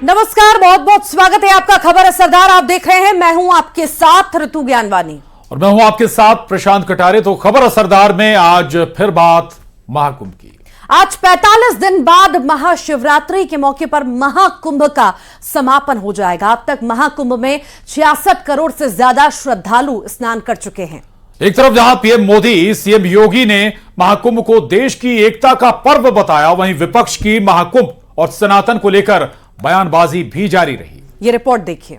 नमस्कार, बहुत बहुत स्वागत है आपका खबर असरदार। आप देख रहे हैं, मैं हूं आपके साथ ऋतु ज्ञानवानी और मैं हूं आपके साथ प्रशांत कटारे। तो खबर असरदार में आज फिर बात महाकुंभ की। आज 45 दिन बाद महाशिवरात्रि के मौके पर महाकुंभ का समापन हो जाएगा। अब तक महाकुंभ में 66 करोड़ से ज्यादा श्रद्धालु स्नान कर चुके हैं। एक तरफ जहां पीएम मोदी, सीएम योगी ने महाकुंभ को देश की एकता का पर्व बताया, वहीं विपक्ष की महाकुंभ और सनातन को लेकर बयानबाजी भी जारी रही। ये रिपोर्ट देखिए।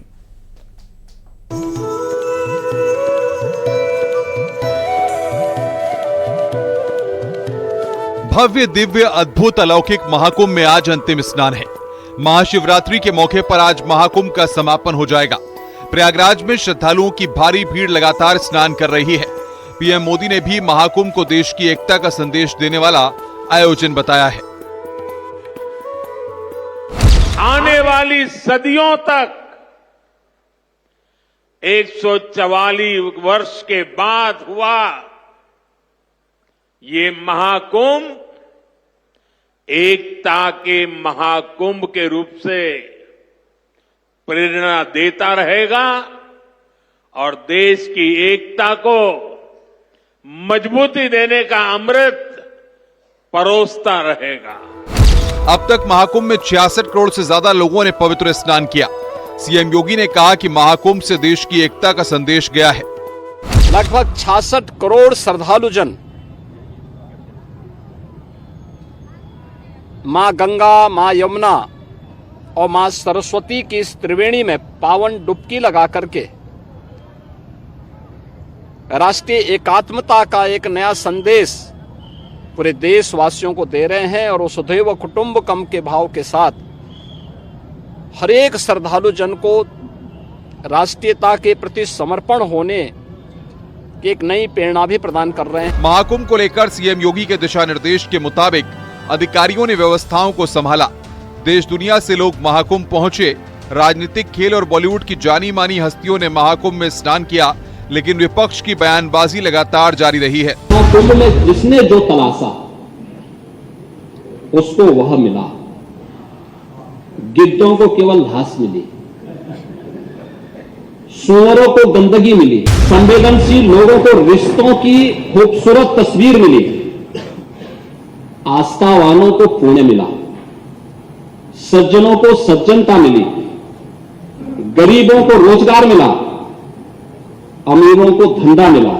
भव्य दिव्य अद्भुत अलौकिक महाकुंभ में आज अंतिम स्नान है। महाशिवरात्रि के मौके पर आज महाकुंभ का समापन हो जाएगा। प्रयागराज में श्रद्धालुओं की भारी भीड़ लगातार स्नान कर रही है। पीएम मोदी ने भी महाकुंभ को देश की एकता का संदेश देने वाला आयोजन बताया है। आने वाली सदियों तक 144 वर्ष के बाद हुआ ये महाकुंभ एकता के महाकुंभ के रूप से प्रेरणा देता रहेगा और देश की एकता को मजबूती देने का अमृत परोसता रहेगा। अब तक महाकुंभ में 66 करोड़ से ज्यादा लोगों ने पवित्र स्नान किया। सीएम योगी ने कहा कि महाकुंभ से देश की एकता का संदेश गया है। लगभग 66 करोड़ श्रद्धालुजन मां गंगा, मां यमुना और मां सरस्वती की इस त्रिवेणी में पावन डुबकी लगा करके राष्ट्रीय एकात्मता का एक नया संदेश पूरे देशवासियों को दे रहे हैं और वसुधैव कुटुंबकम के भाव के साथ हर एक श्रद्धालु जन को राष्ट्रीयता के प्रति समर्पण होने की एक नई प्रेरणा भी प्रदान कर रहे हैं। महाकुंभ को लेकर सीएम योगी के दिशा निर्देश के मुताबिक अधिकारियों ने व्यवस्थाओं को संभाला। देश दुनिया से लोग महाकुंभ पहुंचे। राजनीतिक, खेल और बॉलीवुड की जानी मानी हस्तियों ने महाकुंभ में स्नान किया, लेकिन विपक्ष की बयानबाजी लगातार जारी रही है। कुंभ में जिसने जो तलाशा उसको वह मिला। गिद्धों को केवल घास मिली, सुअरों को गंदगी मिली, संवेदनशील लोगों को रिश्तों की खूबसूरत तस्वीर मिली, आस्थावानों को पुण्य मिला, सज्जनों को सज्जनता मिली, गरीबों को रोजगार मिला, अमीरों को धंधा मिला।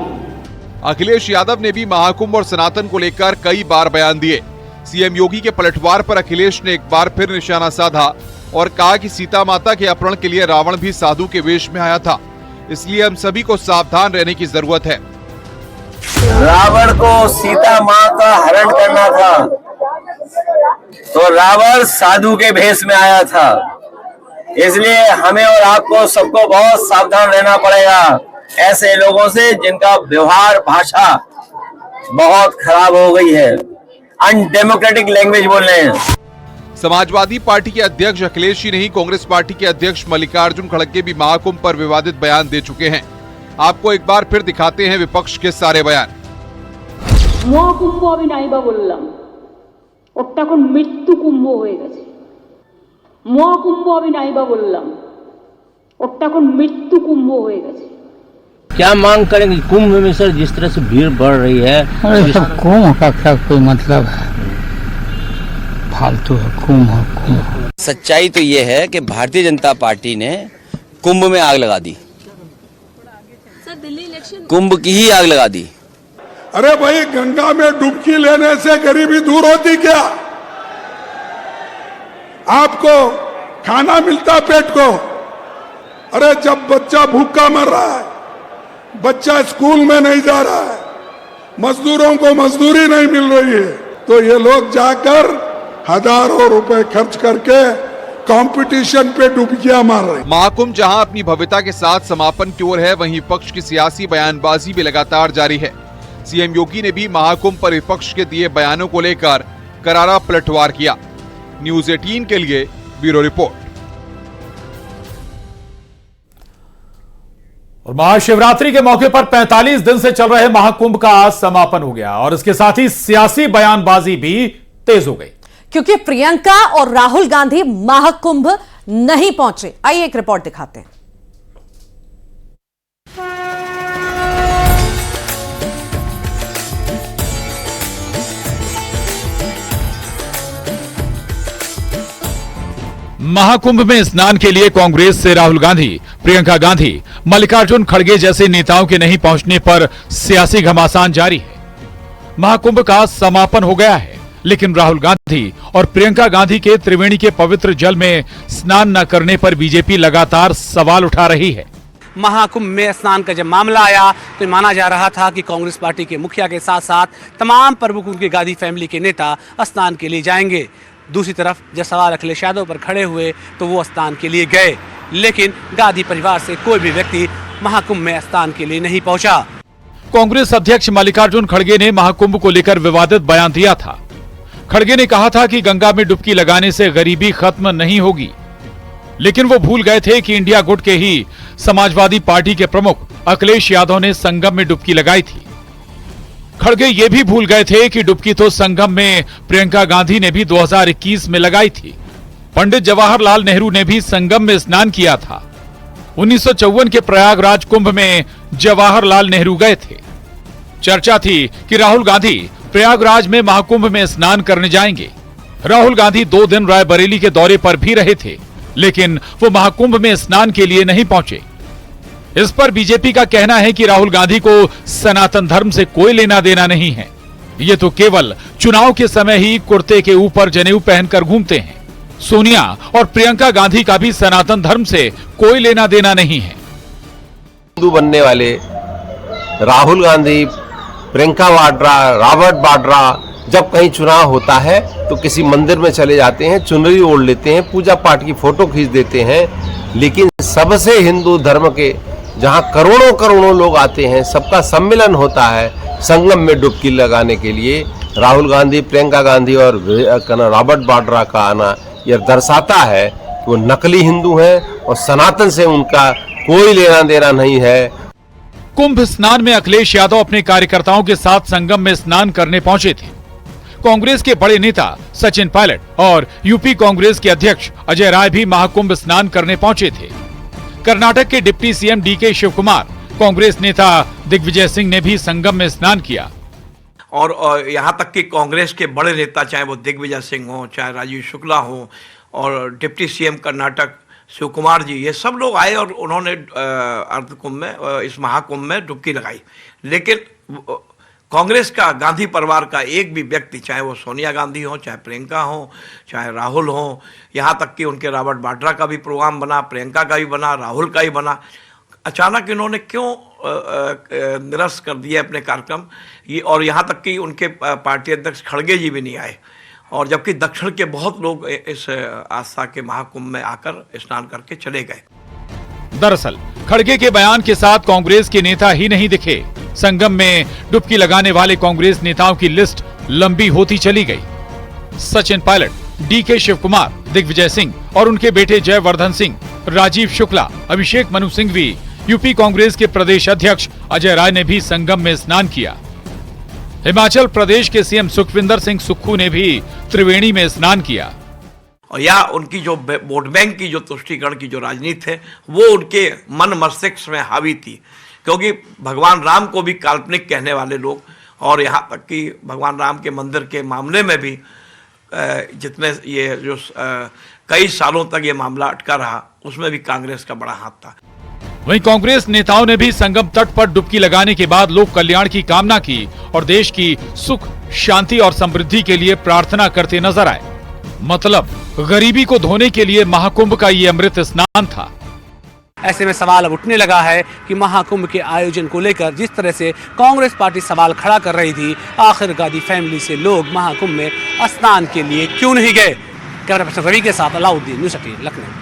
अखिलेश यादव ने भी महाकुंभ और सनातन को लेकर कई बार बयान दिए। सीएम योगी के पलटवार पर अखिलेश ने एक बार फिर निशाना साधा और कहा कि सीता माता के अपहरण के लिए रावण भी साधु के वेश में आया था, इसलिए हम सभी को सावधान रहने की जरूरत है। रावण को सीता माँ का हरण करना था तो रावण साधु के भेष में आया था, इसलिए हमें और आपको सबको बहुत सावधान रहना पड़ेगा ऐसे लोगों से जिनका व्यवहार, भाषा बहुत खराब हो गई है, अनडेमोक्रेटिक लैंग्वेज बोल रहे हैं। समाजवादी पार्टी के अध्यक्ष अखिलेश ही नहीं, कांग्रेस पार्टी के अध्यक्ष मल्लिकार्जुन खड़गे भी महाकुंभ पर विवादित बयान दे चुके हैं। आपको एक बार फिर दिखाते हैं विपक्ष के सारे बयान। মহাকুম্ভ আমি নাইবা বললাম, ওটা এখন মৃত্যু কুম্ভ হয়ে গেছে। মহাকুম্ভ আমি নাইবা বললাম, ওটা এখন মৃত্যু কুম্ভ হয়ে গেছে। क्या मांग करेंगे कुंभ में सर? जिस तरह से भीड़ बढ़ रही है, कुंभ का क्या कोई मतलब है? फालतू है कुंभ। सच्चाई तो ये है कि भारतीय जनता पार्टी ने कुंभ में आग लगा दी, कुंभ की ही आग लगा दी। अरे भाई, गंगा में डुबकी लेने से गरीबी दूर होती क्या? आपको खाना मिलता पेट को? अरे जब बच्चा भूखा मर रहा है, बच्चा स्कूल में नहीं जा रहा है, मजदूरों को मजदूरी नहीं मिल रही है, तो ये लोग जाकर हजारों रुपए खर्च करके कंपटीशन पे डुबकियां मार रहे हैं। महाकुंभ जहां अपनी भव्यता के साथ समापन की ओर है, वहीं विपक्ष की सियासी बयानबाजी भी लगातार जारी है। सीएम योगी ने भी महाकुंभ पर विपक्ष के दिए बयानों को लेकर करारा पलटवार किया। न्यूज़ 18 के लिए ब्यूरो रिपोर्ट। और महाशिवरात्रि के मौके पर 45 दिन से चल रहे महाकुंभ का आज समापन हो गया और इसके साथ ही सियासी बयानबाजी भी तेज हो गई, क्योंकि प्रियंका और राहुल गांधी महाकुंभ नहीं पहुंचे। आइए एक रिपोर्ट दिखाते हैं। महाकुंभ में स्नान के लिए कांग्रेस से राहुल गांधी, प्रियंका गांधी, मल्लिकार्जुन खड़गे जैसे नेताओं के नहीं पहुंचने पर सियासी घमासान जारी है। महाकुंभ का समापन हो गया है, लेकिन राहुल गांधी और प्रियंका गांधी के त्रिवेणी के पवित्र जल में स्नान न करने पर बीजेपी लगातार सवाल उठा रही है। महाकुंभ में स्नान का जब मामला आया तो माना जा रहा था कि कांग्रेस पार्टी के मुखिया के साथ साथ तमाम प्रमुखों के गांधी फैमिली के नेता स्नान के लिए जाएंगे। दूसरी तरफ जब सवाल अखिलेश यादव पर खड़े हुए तो वो स्नान के लिए गए, लेकिन गांधी परिवार से कोई भी व्यक्ति महाकुंभ में स्नान के लिए नहीं पहुंचा। कांग्रेस अध्यक्ष मल्लिकार्जुन खड़गे ने महाकुंभ को लेकर विवादित बयान दिया था। खड़गे ने कहा था कि गंगा में डुबकी लगाने से गरीबी खत्म नहीं होगी, लेकिन वो भूल गए थे कि इंडिया गुट के ही समाजवादी पार्टी के प्रमुख अखिलेश यादव ने संगम में डुबकी लगाई थी। खड़गे ये भी भूल गए थे कि डुबकी तो संगम में प्रियंका गांधी ने भी 2021 में लगाई थी। पंडित जवाहरलाल नेहरू ने भी संगम में स्नान किया था। 1954 के प्रयागराज कुंभ में जवाहरलाल नेहरू गए थे। चर्चा थी कि राहुल गांधी प्रयागराज में महाकुंभ में स्नान करने जाएंगे। राहुल गांधी 2 दिन रायबरेली के दौरे पर भी रहे थे, लेकिन वो महाकुंभ में स्नान के लिए नहीं पहुंचे। इस पर बीजेपी का कहना है कि राहुल गांधी को सनातन धर्म से कोई लेना देना नहीं है। ये तो केवल चुनाव के समय ही कुर्ते के ऊपर जनेऊ पहनकर घूमते हैं। सोनिया और प्रियंका गांधी का भी सनातन धर्म से कोई लेना देना नहीं है। हिंदू बनने वाले राहुल गांधी, प्रियंका वाड्रा, रॉबर्ट वाड्रा जब कहीं चुनाव होता है तो किसी मंदिर में चले जाते हैं, चुनरी ओढ़ लेते हैं, पूजा पाठ की फोटो खींच देते हैं, लेकिन सबसे हिंदू धर्म के जहां करोड़ों करोड़ों लोग आते हैं, सबका सम्मेलन होता है संगम में डुबकी लगाने के लिए, राहुल गांधी, प्रियंका गांधी और रॉबर्ट वाड्रा का आना यह दर्शाता है कि वो नकली हिंदू हैं और सनातन से उनका कोई लेना देना नहीं है। कुंभ स्नान में अखिलेश यादव अपने कार्यकर्ताओं के साथ संगम में स्नान करने पहुंचे थे। कांग्रेस के बड़े नेता सचिन पायलट और यूपी कांग्रेस के अध्यक्ष अजय राय भी महाकुंभ स्नान करने पहुंचे थे। कर्नाटक के डिप्टी सीएम डीके शिवकुमार, कांग्रेस नेता दिग्विजय सिंह ने भी संगम में स्नान किया। और यहाँ तक कि कांग्रेस के बड़े नेता, चाहे वो दिग्विजय सिंह हो, चाहे राजीव शुक्ला हो, और डिप्टी सीएम कर्नाटक शिवकुमार जी, ये सब लोग आए और उन्होंने अर्धकुंभ में, इस महाकुंभ में डुबकी लगाई। लेकिन कांग्रेस का, गांधी परिवार का एक भी व्यक्ति, चाहे वो सोनिया गांधी हो, चाहे प्रियंका हो, चाहे राहुल हो, यहाँ तक कि उनके रॉबर्ट वाड्रा का भी प्रोग्राम बना, प्रियंका का भी बना, राहुल का ही बना, अचानक इन्होंने क्यों निरस्त कर दिया अपने कार्यक्रम। ये और यहाँ तक कि उनके पार्टी अध्यक्ष खड़गे जी भी नहीं आए, और जबकि दक्षिण के बहुत लोग इस आस्था के महाकुंभ में आकर स्नान करके चले गए। दरअसल खड़गे के बयान के साथ कांग्रेस के नेता ही नहीं दिखे। संगम में डुबकी लगाने वाले कांग्रेस नेताओं की लिस्ट लंबी होती चली गई। सचिन पायलट, डीके शिवकुमार, दिग्विजय सिंह और उनके बेटे जयवर्धन सिंह, राजीव शुक्ला, अभिषेक मनु सिंघवी, यूपी कांग्रेस के प्रदेश अध्यक्ष अजय राय ने भी संगम में स्नान किया। हिमाचल प्रदेश के सीएम सुखविंदर सिंह सुक्खू ने भी त्रिवेणी में स्नान किया। और या उनकी जो वोट बैंक की जो तुष्टीकरण की जो राजनीति है, वो उनके मन मस्तिष्क में हावी थी, क्योंकि भगवान राम को भी काल्पनिक कहने वाले लोग, और यहाँ तक कि भगवान राम के मंदिर के मामले में भी जितने ये जो कई सालों तक ये मामला अटका रहा, उसमें भी कांग्रेस का बड़ा हाथ था। वहीं कांग्रेस नेताओं ने भी संगम तट पर डुबकी लगाने के बाद लोक कल्याण की कामना की और देश की सुख, शांति और समृद्धि के लिए प्रार्थना करते नजर आए। मतलब गरीबी को धोने के लिए महाकुंभ का ये अमृत स्नान था। ऐसे में सवाल अब उठने लगा है कि महाकुंभ के आयोजन को लेकर जिस तरह से कांग्रेस पार्टी सवाल खड़ा कर रही थी, आखिर गांधी फैमिली से लोग महाकुंभ में स्नान के लिए क्यों नहीं गए। कैमरा पर्सन रवि के साथ अलाउद्दीन, न्यूज़ 18 लखनऊ।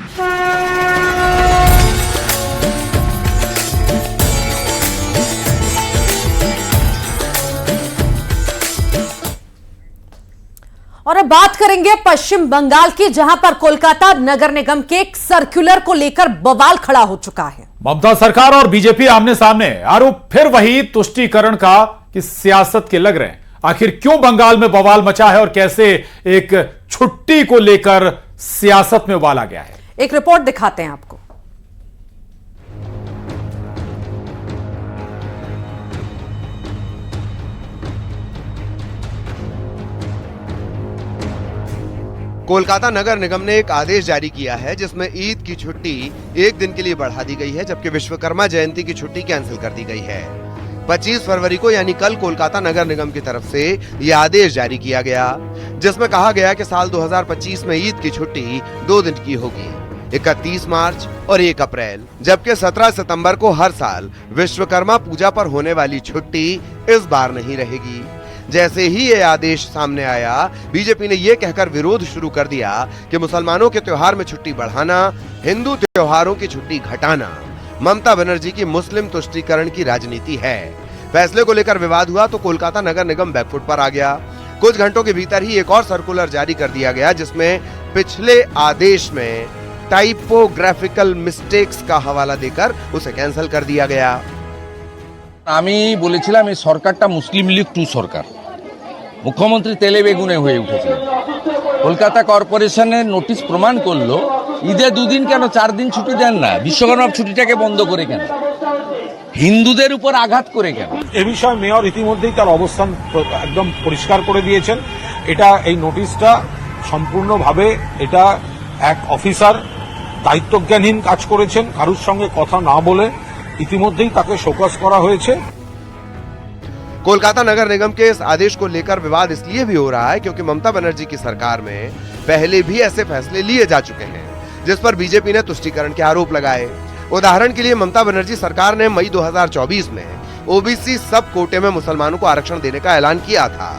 और अब बात करेंगे पश्चिम बंगाल की, जहां पर कोलकाता नगर निगम के एक सर्कुलर को लेकर बवाल खड़ा हो चुका है। ममता सरकार और बीजेपी आमने सामने, आरोप फिर वही तुष्टीकरण का कि सियासत के लग रहे हैं। आखिर क्यों बंगाल में बवाल मचा है और कैसे एक छुट्टी को लेकर सियासत में उबाल आ गया है। एक रिपोर्ट दिखाते हैं आपको। कोलकाता नगर निगम ने एक आदेश जारी किया है जिसमें ईद की छुट्टी एक दिन के लिए बढ़ा दी गई है, जबकि विश्वकर्मा जयंती की छुट्टी कैंसिल कर दी गई है। 25 फरवरी को यानी कल कोलकाता नगर निगम की तरफ से यह आदेश जारी किया गया, जिसमें कहा गया कि साल 2025 में ईद की छुट्टी 2 दिन की होगी, 31 मार्च और 1 अप्रैल, जबकि 17 सितंबर को हर साल विश्वकर्मा पूजा पर होने वाली छुट्टी इस बार नहीं रहेगी। जैसे ही ये आदेश सामने आया, बीजेपी ने ये कहकर विरोध शुरू कर दिया कि मुसलमानों के त्योहार में छुट्टी बढ़ाना, हिंदू त्योहारों की छुट्टी घटाना ममता बनर्जी की मुस्लिम तुष्टीकरण की राजनीति है। फैसले को लेकर विवाद हुआ तो कोलकाता नगर निगम बैकफुट पर आ गया। कुछ घंटों के भीतर ही एक और सर्कुलर जारी कर दिया गया, जिसमें पिछले आदेश में टाइपोग्राफिकल मिस्टेक्स का हवाला देकर उसे कैंसिल कर दिया गया। আমি বলেছিলাম এই সরকারটা মুসলিম লীগ 2 সরকার, মুখ্যমন্ত্রী তেলে বেগুনে হয়ে উঠেছিলেন। কলকাতা কর্পোরেশনের নোটিশ প্রমাণ করলো ঈদে 2 দিন কেন 4 দিন ছুটি দেন না, বিশ্বকর্মা ছুটিটাকে বন্ধ করে কেন, হিন্দুদের উপর আঘাত করে কেন। এ বিষয়ে মেয়র ইতিমধ্যেই তার অবস্থান একদম পরিষ্কার করে দিয়েছেন। এটা এই নোটিশটা সম্পূর্ণভাবে এটা এক অফিসার দায়িত্বজ্ঞানহীন কাজ করেছেন, কারুর সঙ্গে কথা না বলে इतिमধ্যেই তাকে শোকজ করা হয়েছে। कोलकाता नगर निगम के इस आदेश को लेकर विवाद इसलिए भी हो रहा है क्योंकि ममता बनर्जी की सरकार में पहले भी ऐसे फैसले लिए जा चुके हैं, जिस पर बीजेपी ने तुष्टीकरण के आरोप लगाए। उदाहरण के लिए ममता बनर्जी सरकार ने मई 2024 में ओबीसी सब कोटे में मुसलमानों को आरक्षण देने का ऐलान किया था,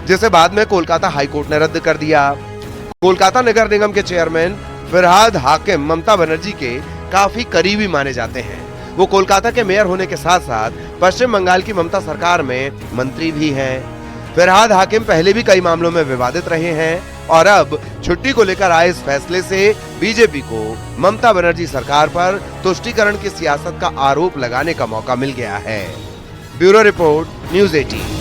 जिसे बाद में कोलकाता हाईकोर्ट ने रद्द कर दिया। कोलकाता नगर निगम के चेयरमैन फिरहाद हाकिम ममता बनर्जी के काफी करीबी माने जाते हैं। वो कोलकाता के मेयर होने के साथ साथ पश्चिम बंगाल की ममता सरकार में मंत्री भी हैं। फिरहाद हाकिम पहले भी कई मामलों में विवादित रहे हैं और अब छुट्टी को लेकर आए इस फैसले से बीजेपी को ममता बनर्जी सरकार पर तुष्टीकरण की सियासत का आरोप लगाने का मौका मिल गया है। Bureau report, news 18।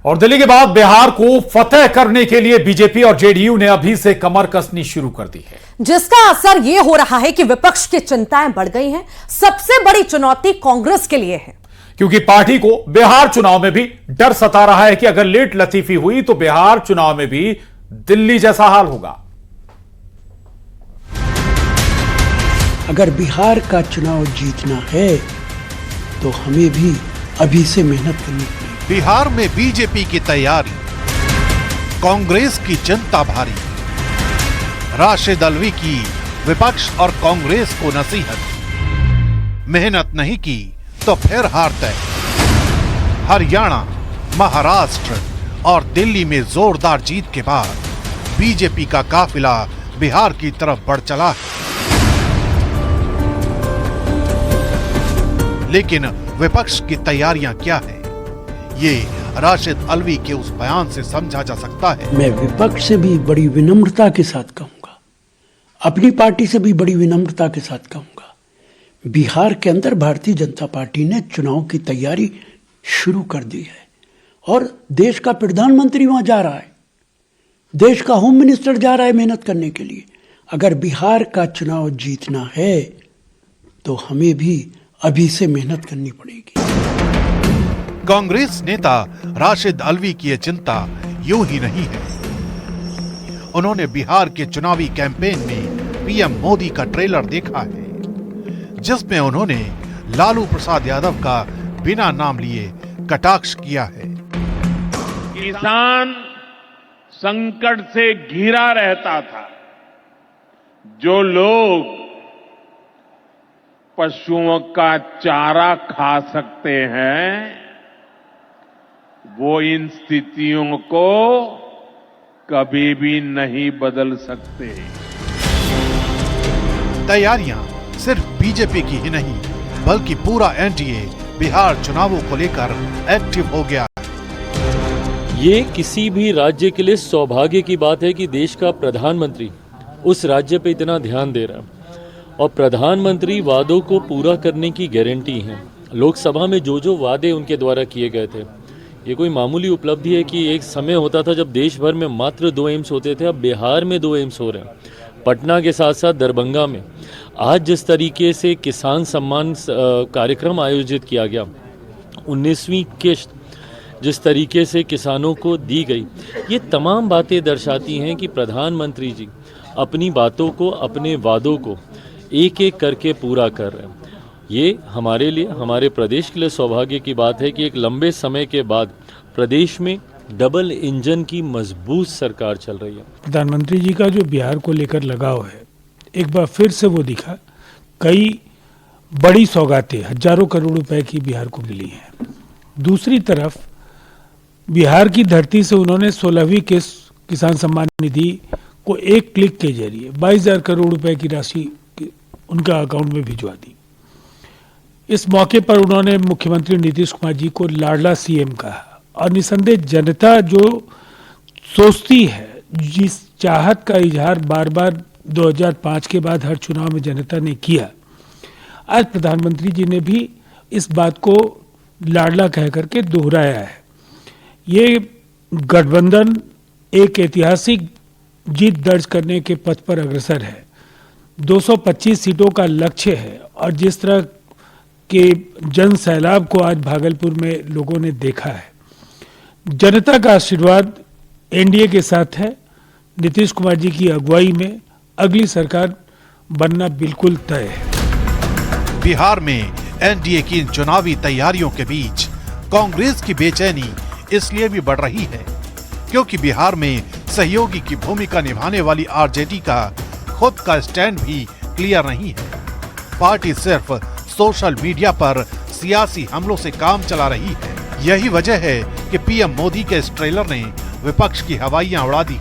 और दिल्ली के बाद बिहार को फतेह करने के लिए बीजेपी और जेडीयू ने अभी से कमर कसनी शुरू कर दी है, जिसका असर यह हो रहा है कि विपक्ष की चिंताएं बढ़ गई हैं। सबसे बड़ी चुनौती कांग्रेस के लिए है, क्योंकि पार्टी को बिहार चुनाव में भी डर सता रहा है कि अगर लेट लतीफी हुई तो बिहार चुनाव में भी दिल्ली जैसा हाल होगा। अगर बिहार का चुनाव जीतना है तो हमें भी अभी से मेहनत करनी पड़ेगी। बिहार में बीजेपी की तैयारी, कांग्रेस की जनता भारी, राशिद अल्वी की विपक्ष और कांग्रेस को नसीहत, मेहनत नहीं की तो फिर हार तय। हरियाणा, महाराष्ट्र और दिल्ली में जोरदार जीत के बाद बीजेपी का काफिला बिहार की तरफ बढ़ चला है, लेकिन विपक्ष की तैयारियां क्या है, ये राशिद अल्वी के उस बयान से समझा जा सकता है। मैं विपक्ष से भी बड़ी विनम्रता के साथ कहूंगा, अपनी पार्टी से भी बड़ी विनम्रता के साथ कहूंगा, बिहार के अंदर भारतीय जनता पार्टी ने चुनाव की तैयारी शुरू कर दी है और देश का प्रधानमंत्री वहां जा रहा है, देश का होम मिनिस्टर जा रहा है मेहनत करने के लिए। अगर बिहार का चुनाव जीतना है तो हमें भी अभी से मेहनत करनी पड़ेगी। कांग्रेस नेता राशिद अल्वी की ये चिंता यूं ही नहीं है। उन्होंने बिहार के चुनावी कैंपेन में पीएम मोदी का ट्रेलर देखा है, जिसमें उन्होंने लालू प्रसाद यादव का बिना नाम लिए कटाक्ष किया है। किसान संकट से घिरा रहता था, जो लोग पशुओं का चारा खा सकते हैं वो इन स्थितियों को कभी भी नहीं बदल सकते। तैयारियां सिर्फ बीजेपी की ही नहीं बल्कि पूरा एनडीए बिहार चुनावों को लेकर एक्टिव हो गया है। ये किसी भी राज्य के लिए सौभाग्य की बात है कि देश का प्रधानमंत्री उस राज्य पे इतना ध्यान दे रहा है और प्रधानमंत्री वादों को पूरा करने की गारंटी है। लोकसभा में जो जो वादे उनके द्वारा किए गए थे, ये कोई मामूली उपलब्धि है कि एक समय होता था जब देश भर में मात्र 2 एम्स होते थे, अब बिहार में 2 एम्स हो रहे हैं, पटना के साथ साथ दरभंगा में। आज जिस तरीके से किसान सम्मान कार्यक्रम आयोजित किया गया, 19वीं किश्त जिस तरीके से किसानों को दी गई, ये तमाम बातें दर्शाती हैं कि प्रधानमंत्री जी अपनी बातों को, अपने वादों को एक एक करके पूरा कर रहे हैं। ये हमारे लिए, हमारे प्रदेश के लिए सौभाग्य की बात है कि एक लंबे समय के बाद प्रदेश में डबल इंजन की मजबूत सरकार चल रही है। प्रधानमंत्री जी का जो बिहार को लेकर लगाव है, एक बार फिर से वो दिखा। कई बड़ी सौगातें, हजारों करोड़ रुपए की बिहार को मिली हैं। दूसरी तरफ बिहार की धरती से उन्होंने 16वीं किसान सम्मान निधि को एक क्लिक के जरिए 22,000 करोड़ रुपए की राशि उनका अकाउंट में भिजवा दी। इस मौके पर उन्होंने मुख्यमंत्री नीतीश कुमार जी को लाडला सीएम कहा और निसंदेह जनता जो सोचती है, जिस चाहत का इजहार बार बार 2005 के बाद हर चुनाव में जनता ने किया, आज प्रधानमंत्री जी ने भी इस बात को लाडला कह करके दोहराया है। ये गठबंधन एक ऐतिहासिक जीत दर्ज करने के पथ पर अग्रसर है। 225 सीटों का लक्ष्य है और जिस तरह के जन सैलाब को आज भागलपुर में लोगों ने देखा है, जनता का आशीर्वाद एनडीए के साथ है। नीतीश कुमार जी की अगुवाई में अगली सरकार बनना बिल्कुल तय है। बिहार में एनडीए की इन चुनावी तैयारियों के बीच कांग्रेस की बेचैनी इसलिए भी बढ़ रही है क्योंकि बिहार में सहयोगी की भूमिका निभाने वाली आरजेडी का खुद का स्टैंड भी क्लियर नहीं है। पार्टी सिर्फ सोशल मीडिया पर सियासी हमलों से काम चला रही है। यही वजह है कि पीएम मोदी के इस ट्रेलर ने विपक्ष की हवाइयां उड़ा दी।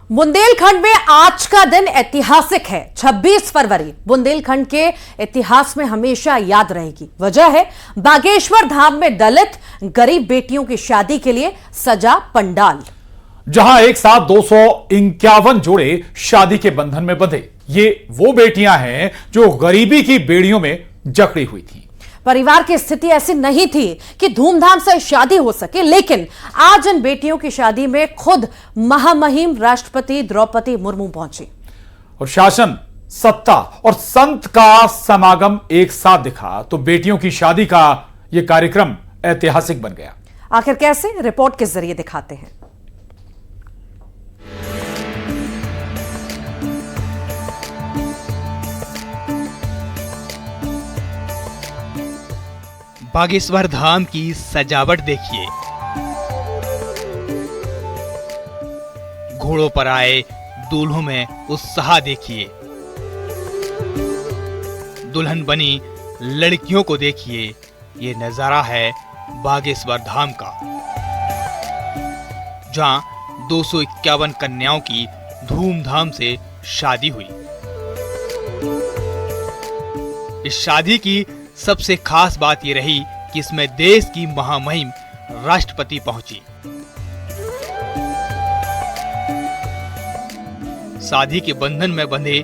बुंदेलखंड में आज का दिन ऐतिहासिक है। 26 फरवरी बुंदेलखंड के इतिहास में हमेशा याद रहेगी। वजह है बागेश्वर धाम में दलित गरीब बेटियों की शादी के लिए सजा पंडाल, जहां एक साथ 251 जोड़े शादी के बंधन में बंधे। ये वो बेटियां हैं जो गरीबी की बेड़ियों में जकड़ी हुई थी। परिवार की स्थिति ऐसी नहीं थी कि धूमधाम से शादी हो सके, लेकिन आज इन बेटियों की शादी में खुद महामहिम राष्ट्रपति द्रौपदी मुर्मू पहुंची और शासन, सत्ता और संत का समागम एक साथ दिखा तो बेटियों की शादी का यह कार्यक्रम ऐतिहासिक बन गया। आखिर कैसे, रिपोर्ट के जरिए दिखाते हैं। बागेश्वर धाम की सजावट देखिए। घोड़ों पर आए दूल्हों में उत्साह देखिए। दुल्हन बनी लड़कियों को देखिए। ये नजारा है बागेश्वर धाम का, जहां 251 कन्याओं की धूमधाम से शादी हुई। इस शादी की सबसे खास बात ये रही कि इसमें देश की महामहिम राष्ट्रपति पहुंची। शादी के बंधन में बंधे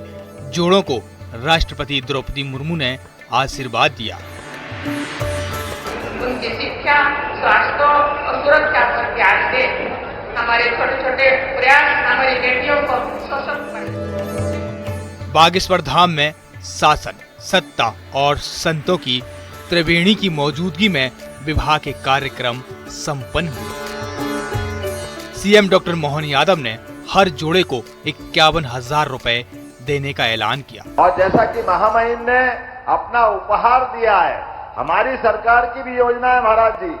जोड़ों को राष्ट्रपति द्रौपदी मुर्मू ने आशीर्वाद दिया। उनकी शिक्षा, स्वास्थ्य और सुरक्षा पर ध्यान दे। हमारे छोटे छोटे प्रयास हमारी बेटियों को सशक्त बनाए। बागेश्वर धाम में शासन, सत्ता और संतों की त्रिवेणी की मौजूदगी में विवाह के कार्यक्रम संपन्न हुए। सीएम डॉक्टर मोहन यादव ने हर जोड़े को 51,000 रुपए देने का ऐलान किया। और जैसा कि महामहिम ने अपना उपहार दिया है, हमारी सरकार की भी योजना है महाराज जी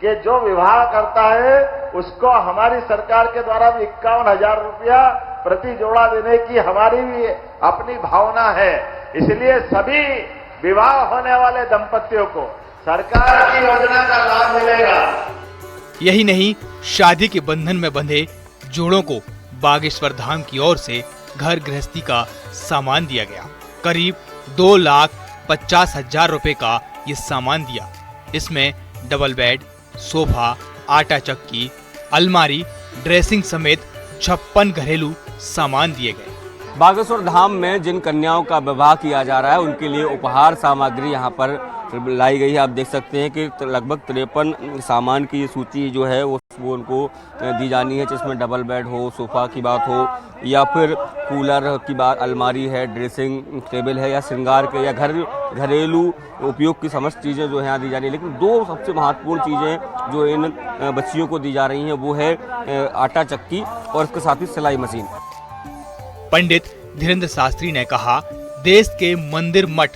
कि जो विवाह करता है उसको हमारी सरकार के द्वारा भी 51,000 रुपया प्रति जोड़ा देने की हमारी भी अपनी भावना है। इसलिए सभी विवाह होने वाले दंपतियों को सरकार की योजना का लाभ मिलेगा। यही नहीं, शादी के बंधन में बंधे जोड़ों को बागेश्वर धाम की ओर से घर गृहस्थी का सामान दिया गया। करीब 2,50,000 रुपए का ये सामान दिया। इसमें डबल बेड, सोफा, आटा चक्की, अलमारी, ड्रेसिंग समेत 56 घरेलू सामान दिए गए। बागेश्वर धाम में जिन कन्याओं का विवाह किया जा रहा है उनके लिए उपहार सामग्री यहाँ पर लाई गई है। आप देख सकते हैं कि लगभग 53 सामान की सूची जो है वो उनको दी जानी है, जिसमें डबल बेड हो, सोफा की बात हो या फिर कूलर की बात, अलमारी है, ड्रेसिंग टेबल है या श्रृंगार के या घरेलू उपयोग की समस्त चीज़ें जो है यहाँ दी जा रही है। लेकिन दो सबसे महत्वपूर्ण चीज़ें जो इन बच्चियों को दी जा रही हैं वो है आटा चक्की और इसके साथ ही सिलाई मशीन। पंडित धीरेन्द्र शास्त्री ने कहा, देश के मंदिर मठ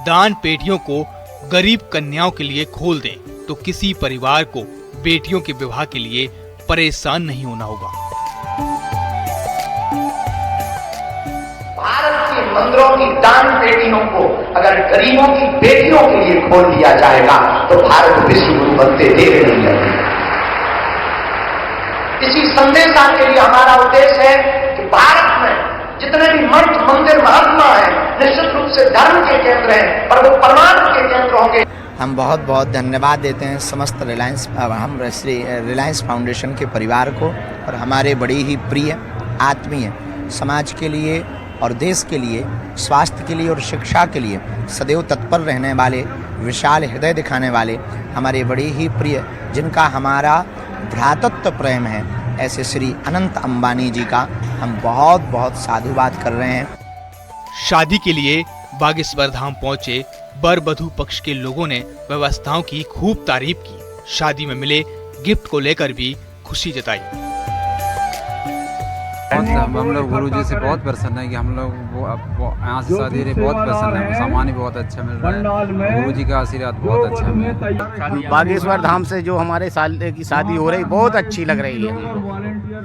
दान पेटियों को गरीब कन्याओं के लिए खोल दें तो किसी परिवार को बेटियों के विवाह के लिए परेशान नहीं होना होगा। भारत के मंदिरों की दान पेटियों को अगर गरीबों की बेटियों के लिए खोल दिया जाएगा तो भारत विश्व गुरु बनते देर नहीं लगेगा। इसी संदेशा के लिए हमारा उद्देश्य है कि भारत में जितने भी मठ मंदिर महात्मा हैं निश्चित रूप से धर्म के केंद्र हैं पर वो परमार्थ के केंद्र होंगे। हम बहुत बहुत धन्यवाद देते हैं समस्त रिलायंस फाउंडेशन के परिवार को और हमारे बड़ी ही प्रिय आत्मीय समाज के लिए और देश के लिए, स्वास्थ्य के लिए और शिक्षा के लिए सदैव तत्पर रहने वाले, विशाल हृदय दिखाने वाले हमारे बड़े ही प्रिय, जिनका हमारा भ्रातृत्व प्रेम है, ऐसे श्री अनंत अंबानी जी का हम बहुत बहुत साधुवाद कर रहे हैं। शादी के लिए बागेश्वर धाम पहुंचे वर वधू पक्ष के लोगों ने व्यवस्थाओं की खूब तारीफ की। शादी में मिले गिफ्ट को लेकर भी खुशी जताई। हम लोग गुरुजी से बहुत प्रसन्न है कि हम लोग वो यहाँ से शादी रही, बहुत प्रसन्न है। सामान भी बहुत अच्छा मिल रहा है, गुरुजी का आशीर्वाद बहुत अच्छा मिल रहा है। बागेश्वर धाम से जो हमारे साल की शादी हो रही बहुत अच्छी लग रही है।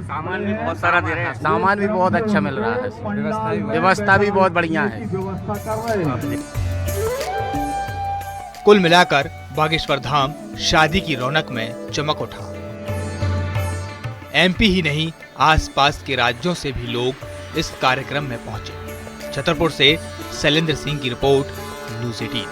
सामान भी बहुत सारा दे रहे हैं, सामान भी बहुत अच्छा मिल रहा है, व्यवस्था भी बहुत बढ़िया है। कुल मिलाकर बागेश्वर धाम शादी की रौनक में चमक उठा। एमपी ही नहीं आसपास के राज्यों से भी लोग इस कार्यक्रम में पहुंचे। छतरपुर से शैलेंद्र सिंह की रिपोर्ट, न्यूज़ 18।